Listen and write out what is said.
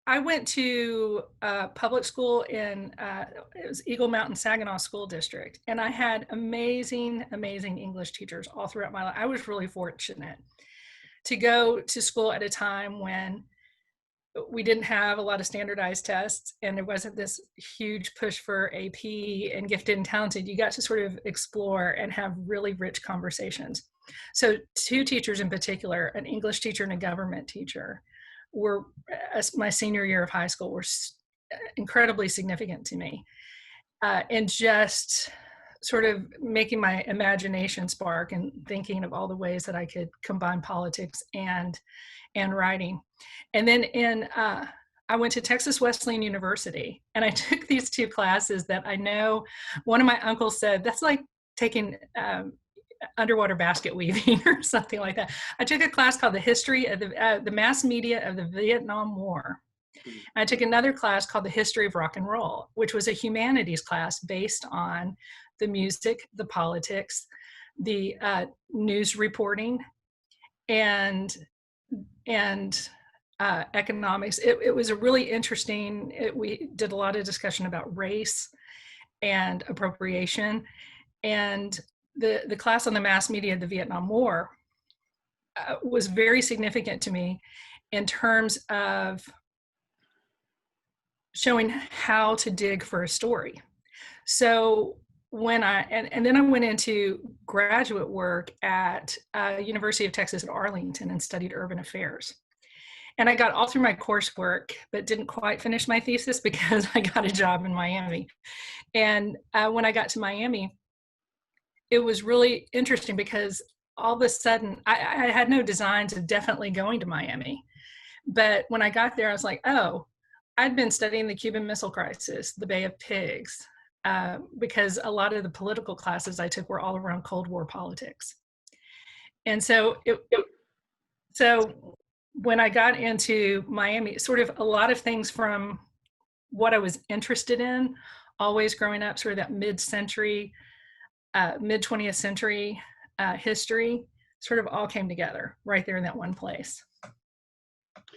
I went to public school in it was Eagle Mountain Saginaw School District, and I had amazing, amazing English teachers all throughout my life. I was really fortunate to go to school at a time when we didn't have a lot of standardized tests and there wasn't this huge push for AP and gifted and talented. You got to sort of explore and have really rich conversations. So two teachers in particular, an English teacher and a government teacher, were my senior year of high school were incredibly significant to me, and just sort of making my imagination spark and thinking of all the ways that I could combine politics and writing. And then I went to Texas Wesleyan University, and I took these two classes that I know one of my uncles said that's like taking underwater basket weaving or something like that. I took a class called the history of the mass media of the Vietnam War. I took another class called the history of rock and roll, which was a humanities class based on the music, the politics, the news reporting, and economics. It was a really interesting. We did a lot of discussion about race and appropriation, and the class on the mass media of the Vietnam War was very significant to me in terms of showing how to dig for a story. So when and then I went into graduate work at University of Texas at Arlington and studied urban affairs. And I got all through my coursework, but didn't quite finish my thesis because I got a job in Miami. And when I got to Miami, it was really interesting because all of a sudden I had no designs of definitely going to Miami. But when I got there, I was like, oh, I'd been studying the Cuban Missile Crisis, the Bay of Pigs, because a lot of the political classes I took were all around Cold War politics. And so so when I got into Miami, sort of a lot of things from what I was interested in, always growing up, sort of that mid-century, mid-20th century history, sort of all came together right there in that one place.